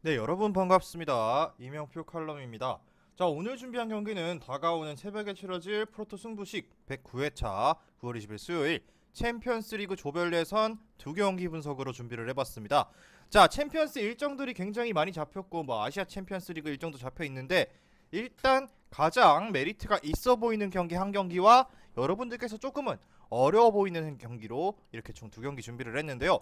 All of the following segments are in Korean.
네, 여러분 반갑습니다. 이명표 칼럼입니다. 자, 오늘 준비한 경기는 다가오는 새벽에 치러질 프로토 승부식 109회차 9월 20일 수요일 챔피언스리그 조별 예선 두 경기 분석으로 준비를 해봤습니다. 자, 챔피언스 일정들이 굉장히 많이 잡혔고 아시아 챔피언스리그 일정도 잡혀 있는데 일단 가장 메리트가 있어 보이는 경기 한 경기와 여러분들께서 조금은 어려워 보이는 경기로 이렇게 총 두 경기 준비를 했는데요.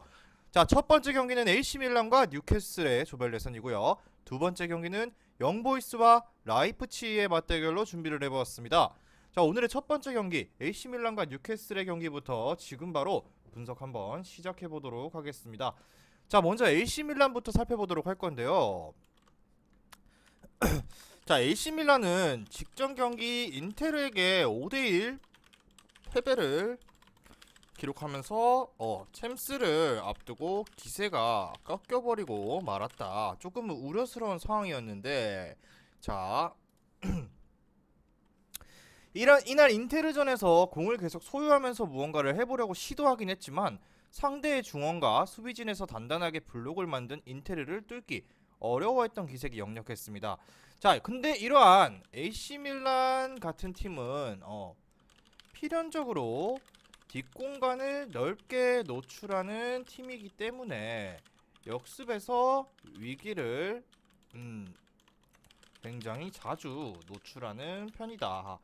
자, 첫 번째 경기는 AC 밀란과 뉴캐슬의 조별 예선이고요. 두 번째 경기는 영보이스와 라이프치히의 맞대결로 준비를 해보았습니다. 자, 오늘의 첫 번째 경기 AC 밀란과 뉴캐슬의 경기부터 지금 바로 분석 한번 시작해 보도록 하겠습니다. 자, 먼저 AC 밀란부터 살펴보도록 할 건데요. 자, AC 밀란은 직전 경기 인테르에게 5대1 패배를 기록하면서 챔스를 앞두고 기세가 꺾여버리고 말았다. 조금 우려스러운 상황이었는데, 자, 이날 인테르전에서 공을 계속 소유하면서 무언가를 해보려고 시도하긴 했지만 상대의 중원과 수비진에서 단단하게 블록을 만든 인테르를 뚫기 어려워했던 기색이 역력했습니다. 자, 근데 이러한 AC 밀란 같은 팀은 필연적으로 뒷공간을 넓게 노출하는 팀이기 때문에 역습에서 위기를 굉장히 자주 노출하는 편이다.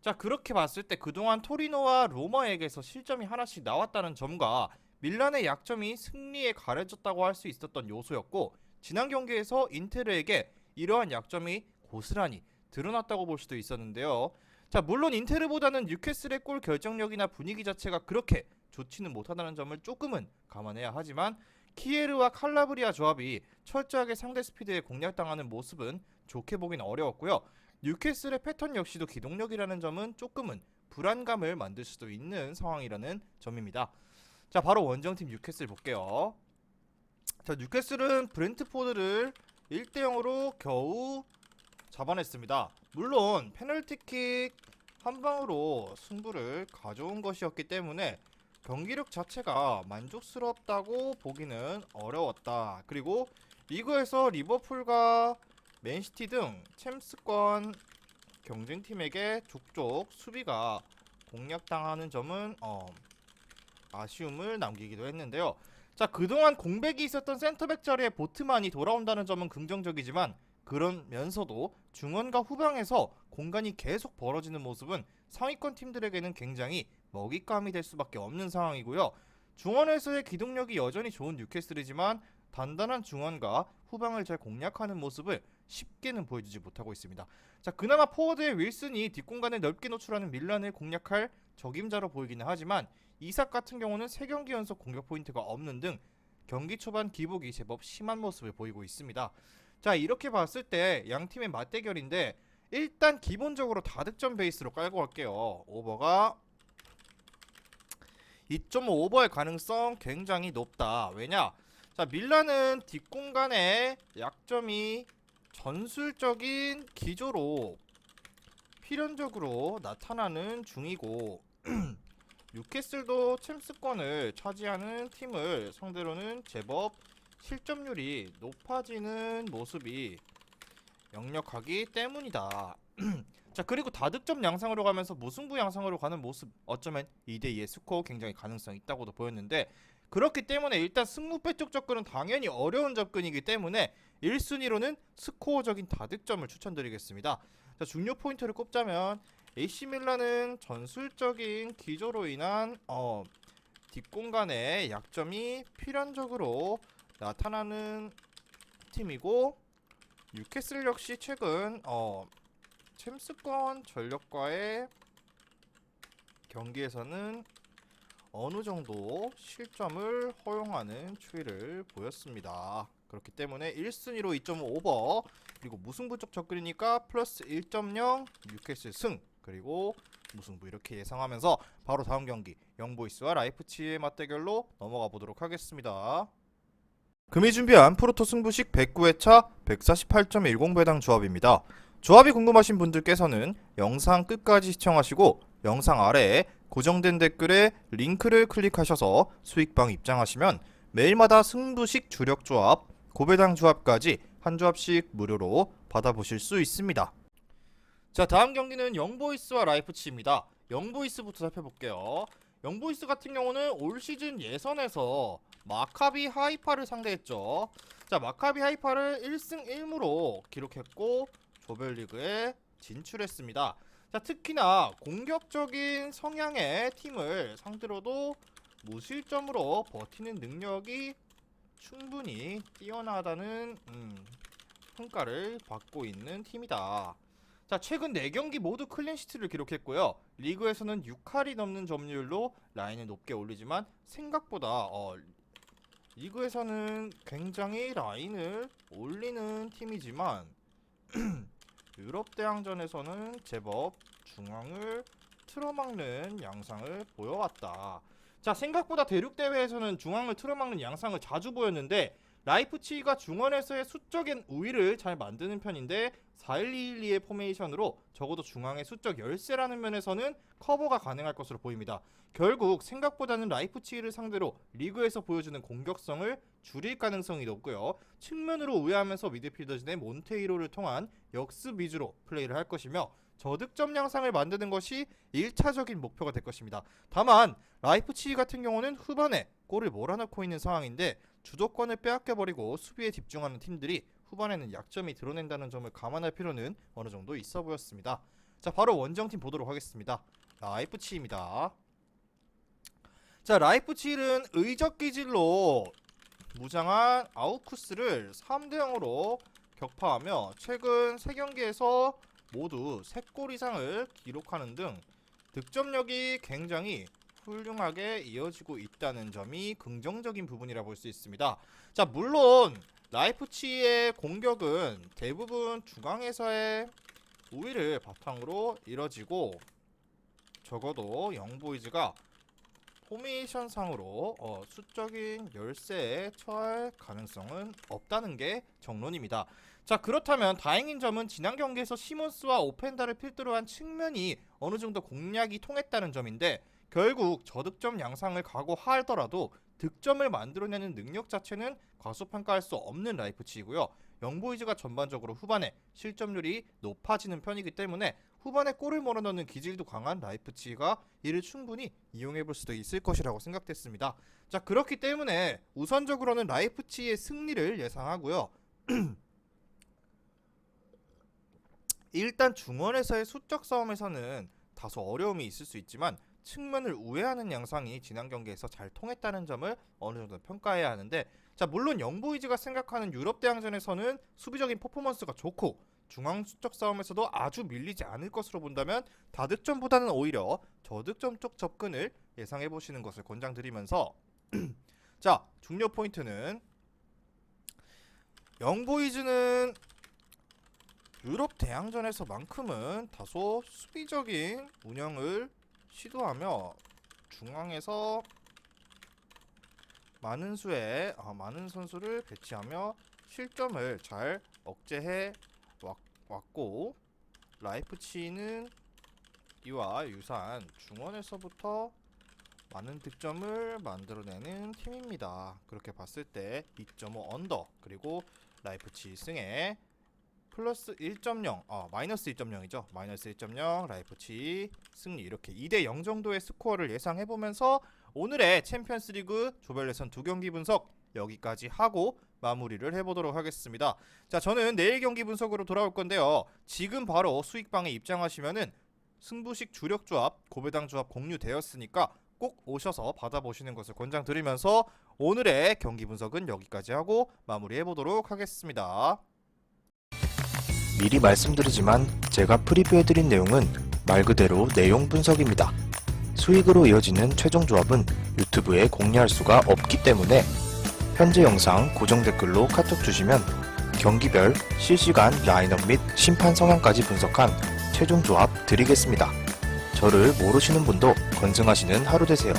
자, 그렇게 봤을 때 그동안 토리노와 로마에게서 실점이 하나씩 나왔다는 점과 밀란의 약점이 승리에 가려졌다고 할 수 있었던 요소였고, 지난 경기에서 인테르에게 이러한 약점이 고스란히 드러났다고 볼 수도 있었는데요. 자, 물론 인테르보다는 뉴캐슬의 골 결정력이나 분위기 자체가 그렇게 좋지는 못하다는 점을 조금은 감안해야 하지만 키에르와 칼라브리아 조합이 철저하게 상대 스피드에 공략당하는 모습은 좋게 보긴 어려웠고요. 뉴캐슬의 패턴 역시도 기동력이라는 점은 조금은 불안감을 만들 수도 있는 상황이라는 점입니다. 자, 바로 원정팀 뉴캐슬 볼게요. 자, 뉴캐슬은 브렌트포드를 1대0으로 겨우 잡아냈습니다. 물론 페널티킥 한 방으로 승부를 가져온 것이었기 때문에 경기력 자체가 만족스럽다고 보기는 어려웠다. 그리고 리그에서 리버풀과 맨시티 등 챔스권 경쟁팀에게 족족 수비가 공략당하는 점은 아쉬움을 남기기도 했는데요. 자, 그동안 공백이 있었던 센터백 자리에 보트만이 돌아온다는 점은 긍정적이지만 그러면서도 중원과 후방에서 공간이 계속 벌어지는 모습은 상위권 팀들에게는 굉장히 먹잇감이 될 수밖에 없는 상황이고요. 중원에서의 기동력이 여전히 좋은 뉴캐슬이지만 단단한 중원과 후방을 잘 공략하는 모습을 쉽게는 보여주지 못하고 있습니다. 자, 그나마 포워드의 윌슨이 뒷공간을 넓게 노출하는 밀란을 공략할 적임자로 보이기는 하지만 이삭 같은 경우는 3경기 연속 공격 포인트가 없는 등 경기 초반 기복이 제법 심한 모습을 보이고 있습니다. 자, 이렇게 봤을 때 양팀의 맞대결인데 일단 기본적으로 다득점 베이스로 깔고 갈게요. 오버가 2.5 오버의 가능성 굉장히 높다. 왜냐? 자, 밀란은 뒷공간에 약점이 전술적인 기조로 필연적으로 나타나는 중이고 뉴캐슬도 챔스권을 차지하는 팀을 상대로는 제법 실점률이 높아지는 모습이 역력하기 때문이다. 자, 그리고 다득점 양상으로 가면서 무승부 양상으로 가는 모습, 어쩌면 2대2의 스코어 굉장히 가능성이 있다고도 보였는데, 그렇기 때문에 일단 승무패 쪽 접근은 당연히 어려운 접근이기 때문에 1순위로는 스코어적인 다득점을 추천드리겠습니다. 자, 중요 포인트를 꼽자면 AC 밀란은 전술적인 기조로 인한 뒷공간의 약점이 필연적으로 나타나는 팀이고, 뉴캐슬 역시 최근 챔스권 전력과의 경기에서는 어느 정도 실점을 허용하는 추이를 보였습니다. 그렇기 때문에 1순위로 2.5 오버, 그리고 무승부적 접근이니까 플러스 1.0 뉴캐슬 승, 그리고 무승부 이렇게 예상하면서 바로 다음 경기 영보이스와 라이프치히의 맞대결로 넘어가 보도록 하겠습니다. 금이 준비한 프로토 승부식 109회차 148.10배당 조합입니다. 조합이 궁금하신 분들께서는 영상 끝까지 시청하시고 영상 아래에 고정된 댓글에 링크를 클릭하셔서 수익방 입장하시면 매일마다 승부식 주력 조합, 고배당 조합까지 한 조합씩 무료로 받아보실 수 있습니다. 자, 다음 경기는 영보이스와 라이프치히입니다. 영보이스부터 살펴볼게요. 영보이스 같은 경우는 올 시즌 예선에서 마카비 하이파를 상대했죠. 자, 마카비 하이파를 1승 1무로 기록했고 조별리그에 진출했습니다. 자, 특히나 공격적인 성향의 팀을 상대로도 무실점으로 버티는 능력이 충분히 뛰어나다는 평가를 받고 있는 팀이다. 자, 최근 4경기 모두 클린시트를 기록했고요. 리그에서는 6할이 넘는 점유율로 라인을 높게 올리지만 생각보다 리그에서는 굉장히 라인을 올리는 팀이지만 유럽 대항전에서는 제법 중앙을 틀어막는 양상을 보여왔다. 자, 생각보다 대륙 대회에서는 중앙을 틀어막는 양상을 자주 보였는데 라이프치히가 중원에서의 수적인 우위를 잘 만드는 편인데 4-1-2-1-2의 포메이션으로 적어도 중앙의 수적 열세라는 면에서는 커버가 가능할 것으로 보입니다. 결국 생각보다는 라이프치히를 상대로 리그에서 보여주는 공격성을 줄일 가능성이 높고요. 측면으로 우회하면서 미드필더진의 몬테이로를 통한 역습 위주로 플레이를 할 것이며 저득점 양상을 만드는 것이 1차적인 목표가 될 것입니다. 다만 라이프치히 같은 경우는 후반에 골을 몰아넣고 있는 상황인데 주도권을 빼앗겨버리고 수비에 집중하는 팀들이 후반에는 약점이 드러낸다는 점을 감안할 필요는 어느 정도 있어 보였습니다. 자, 바로 원정팀 보도록 하겠습니다. 라이프치히입니다. 자, 라이프치히는 의적 기질로 무장한 아우쿠스를 3대0으로 격파하며 최근 3경기에서 모두 3골 이상을 기록하는 등 득점력이 굉장히 훌륭하게 이어지고 있다는 점이 긍정적인 부분이라 볼 수 있습니다. 자, 물론 라이프치히의 공격은 대부분 중앙에서의 우위를 바탕으로 이뤄지고 적어도 영보이즈가 포메이션상으로 수적인 열세에 처할 가능성은 없다는 게 정론입니다. 자, 그렇다면 다행인 점은 지난 경기에서 시몬스와 오펜다를 필두로 한 측면이 어느 정도 공략이 통했다는 점인데 결국 저득점 양상을 각오하더라도 득점을 만들어내는 능력 자체는 과소평가할 수 없는 라이프치히고요. 영보이즈가 전반적으로 후반에 실점률이 높아지는 편이기 때문에 후반에 골을 몰아넣는 기질도 강한 라이프치히가 이를 충분히 이용해볼 수도 있을 것이라고 생각됐습니다. 자, 그렇기 때문에 우선적으로는 라이프치히의 승리를 예상하고요. 일단 중원에서의 수적 싸움에서는 다소 어려움이 있을 수 있지만 측면을 우회하는 양상이 지난 경기에서 잘 통했다는 점을 어느 정도 평가해야 하는데, 자, 물론 영보이즈가 생각하는 유럽 대항전에서는 수비적인 퍼포먼스가 좋고 중앙 수적 싸움에서도 아주 밀리지 않을 것으로 본다면 다득점보다는 오히려 저득점 쪽 접근을 예상해 보시는 것을 권장드리면서 자, 중요 포인트는 영보이즈는 유럽 대항전에서만큼은 다소 수비적인 운영을 시도하며 중앙에서 많은 선수를 배치하며 실점을 잘 억제해 왔고, 라이프치히는 이와 유사한 중원에서부터 많은 득점을 만들어내는 팀입니다. 그렇게 봤을 때 2.5 언더, 그리고 라이프치히 승에 플러스 1.0, 마이너스 1.0이죠. 마이너스 1.0, 라이프치히 승리, 이렇게 2대0 정도의 스코어를 예상해보면서 오늘의 챔피언스리그 조별 예선 2경기 분석 여기까지 하고 마무리를 해보도록 하겠습니다. 자, 저는 내일 경기 분석으로 돌아올 건데요. 지금 바로 수익방에 입장하시면은 승부식 주력 조합, 고배당 조합 공유되었으니까 꼭 오셔서 받아보시는 것을 권장드리면서 오늘의 경기 분석은 여기까지 하고 마무리해보도록 하겠습니다. 미리 말씀드리지만 제가 프리뷰해드린 내용은 말 그대로 내용 분석입니다. 수익으로 이어지는 최종 조합은 유튜브에 공개할 수가 없기 때문에 현재 영상 고정 댓글로 카톡 주시면 경기별 실시간 라인업 및 심판 성향까지 분석한 최종 조합 드리겠습니다. 저를 모르시는 분도 건승하시는 하루 되세요.